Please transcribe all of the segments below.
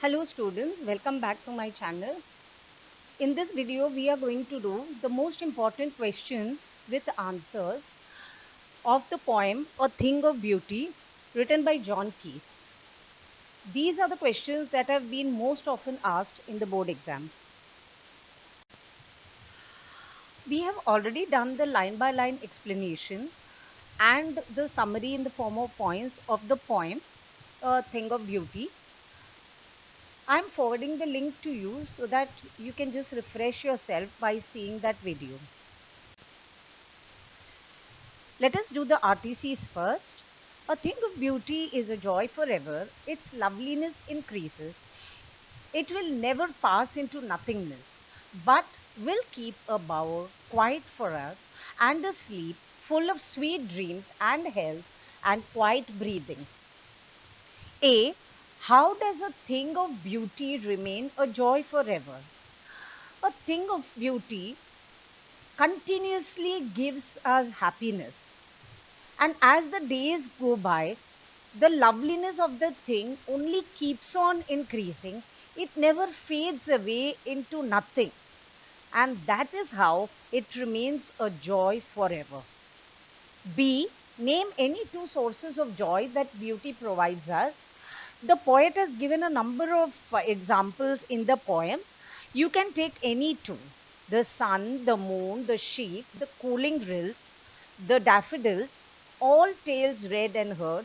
Hello students, welcome back to my channel. In this video we are going to do the most important questions with answers of the poem A Thing of Beauty written by John Keats. These are the questions that have been most often asked in the board exam. We have already done the line by line explanation and the summary in the form of points of the poem A Thing of Beauty. I'm forwarding the link to you so that you can just refresh yourself by seeing that video. Let us do the RTCs first. A thing of beauty is a joy forever. Its loveliness increases. It will never pass into nothingness, but will keep a bower quiet for us and a sleep full of sweet dreams and health and quiet breathing. A. How does a thing of beauty remain a joy forever? A thing of beauty continuously gives us happiness. And as the days go by, the loveliness of the thing only keeps on increasing. It never fades away into nothing. And that is how it remains a joy forever. B. Name any two sources of joy that beauty provides us. The poet has given a number of examples in the poem. You can take any two: the sun, the moon, the sheep, the cooling rills, the daffodils, all tales read and heard,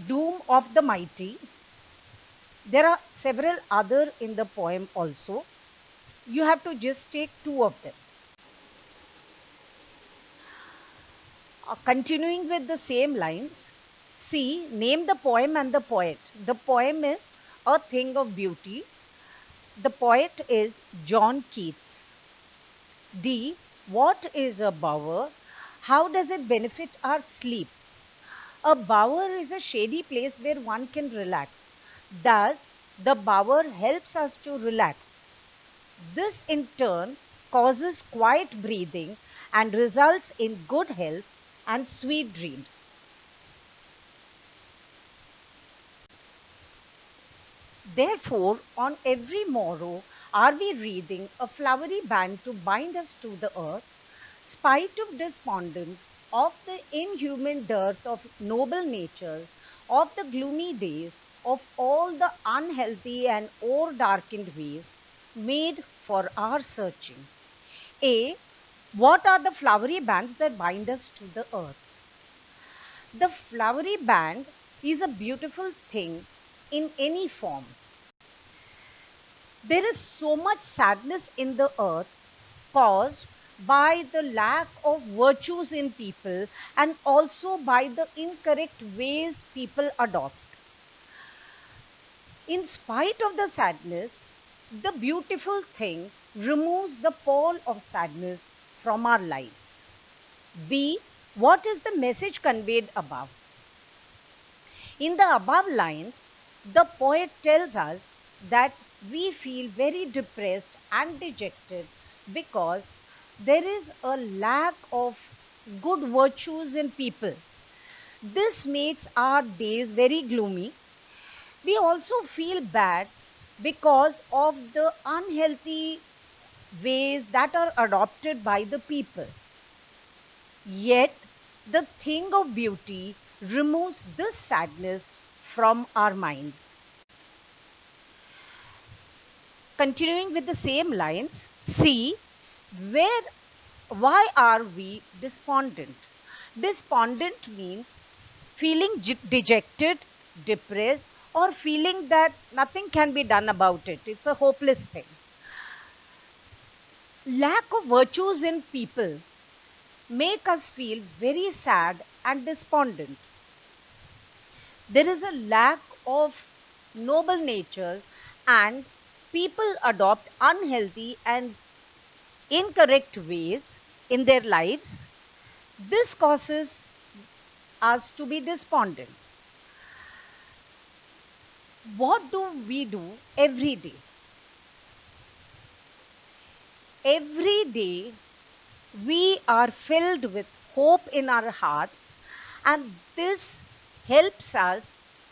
doom of the mighty. There are several other in the poem also. You have to just take two of them. Continuing with the same lines, C. Name the poem and the poet. The poem is A Thing of Beauty. The poet is John Keats. D. What is a bower? How does it benefit our sleep? A bower is a shady place where one can relax. Thus, the bower helps us to relax. This in turn causes quiet breathing and results in good health and sweet dreams. Therefore, on every morrow are we wreathing a flowery band to bind us to the earth, spite of despondence, of the inhuman dearth of noble natures, of the gloomy days, of all the unhealthy and o'er-darkened ways made for our searching. A. What are the flowery bands that bind us to the earth? The flowery band is a beautiful thing in any form. There is so much sadness in the earth caused by the lack of virtues in people and also by the incorrect ways people adopt. In spite of the sadness, the beautiful thing removes the pall of sadness from our lives. B. What is the message conveyed above? In the above lines, the poet tells us that we feel very depressed and dejected because there is a lack of good virtues in people. This makes our days very gloomy. We also feel bad because of the unhealthy ways that are adopted by the people. Yet, the thing of beauty removes this sadness from our minds. Continuing with the same lines, C. Why are we despondent? Despondent means feeling dejected, depressed, or feeling that nothing can be done about it. It's a hopeless thing. Lack of virtues in people make us feel very sad and despondent. There is a lack of noble natures and people adopt unhealthy and incorrect ways in their lives. This causes us to be despondent. What do we do every day? Every day we are filled with hope in our hearts, and this helps us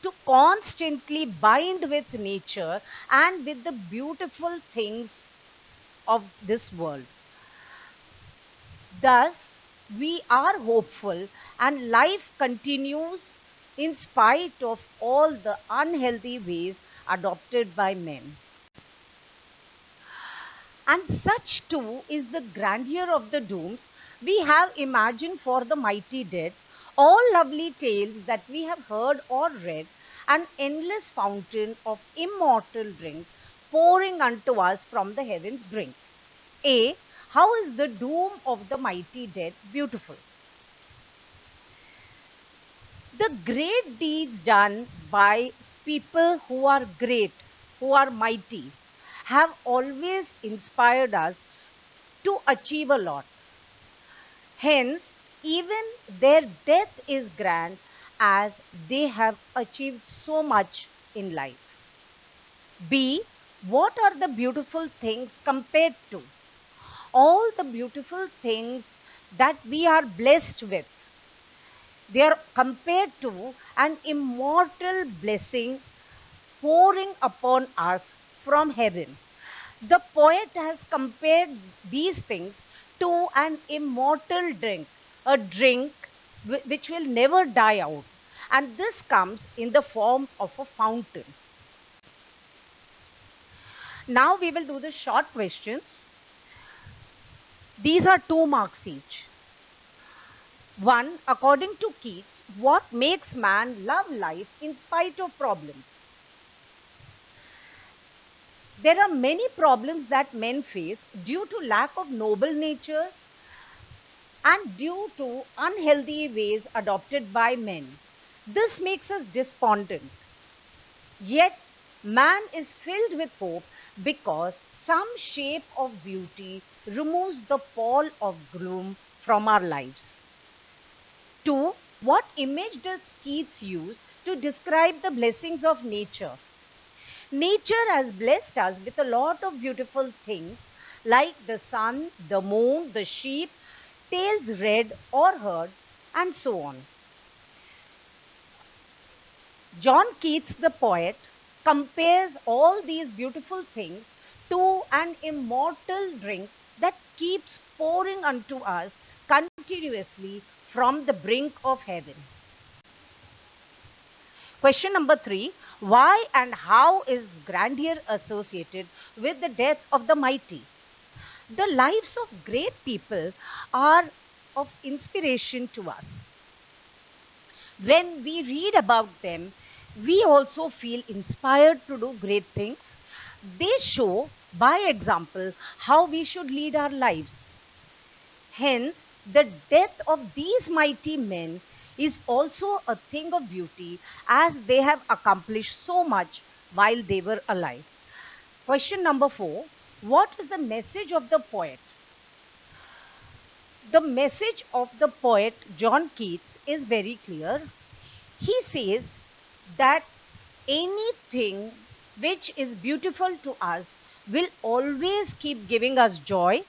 to constantly bind with nature and with the beautiful things of this world. Thus, we are hopeful and life continues in spite of all the unhealthy ways adopted by men. And such too is the grandeur of the dooms we have imagined for the mighty dead, all lovely tales that we have heard or read, an endless fountain of immortal drink pouring unto us from the heaven's brink. A. How is the doom of the mighty dead beautiful? The great deeds done by people who are great, who are mighty, have always inspired us to achieve a lot. Hence, even their death is grand as they have achieved so much in life. B. What are the beautiful things compared to? All the beautiful things that we are blessed with, they are compared to an immortal blessing pouring upon us from heaven. The poet has compared these things to an immortal drink, a drink which will never die out. And this comes in the form of a fountain. Now we will do the short questions. These are 2 marks each. 1. According to Keats, what makes man love life in spite of problems? There are many problems that men face due to lack of noble nature and due to unhealthy ways adopted by men. This makes us despondent. Yet, man is filled with hope because some shape of beauty removes the pall of gloom from our lives. 2. What image does Keats use to describe the blessings of nature? Nature has blessed us with a lot of beautiful things like the sun, the moon, the sheep, tails read or heard, and so on. John Keats, the poet, compares all these beautiful things to an immortal drink that keeps pouring unto us continuously from the brink of heaven. Question number 3. Why and how is grandeur associated with the death of the mighty? The lives of great people are of inspiration to us. When we read about them, we also feel inspired to do great things. They show by example how we should lead our lives. Hence, the death of these mighty men is also a thing of beauty as they have accomplished so much while they were alive. Question number 4. What is the message of the poet? The message of the poet John Keats is very clear. He says that anything which is beautiful to us will always keep giving us joy.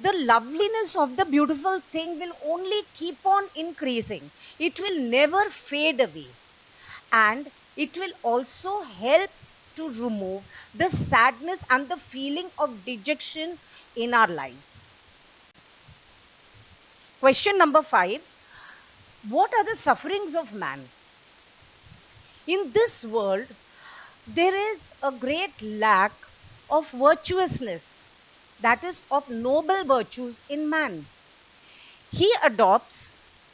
The loveliness of the beautiful thing will only keep on increasing. It will never fade away. And it will also help to remove the sadness and the feeling of dejection in our lives. Question number 5. What are the sufferings of man? In this world, there is a great lack of virtuousness, that is, of noble virtues in man. He adopts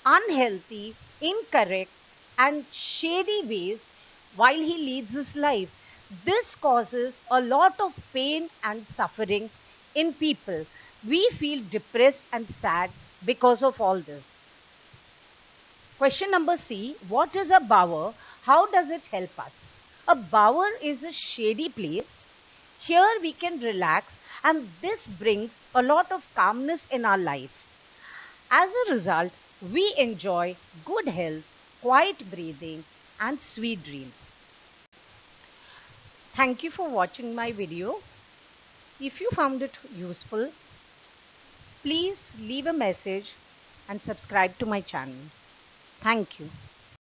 unhealthy, incorrect, and shady ways while he leads his life. This causes a lot of pain and suffering in people. We feel depressed and sad because of all this. Question number C. What is a bower? How does it help us? A bower is a shady place. Here we can relax, and this brings a lot of calmness in our life. As a result, we enjoy good health, quiet breathing, and sweet dreams. Thank you for watching my video. If you found it useful, please leave a message and subscribe to my channel. Thank you.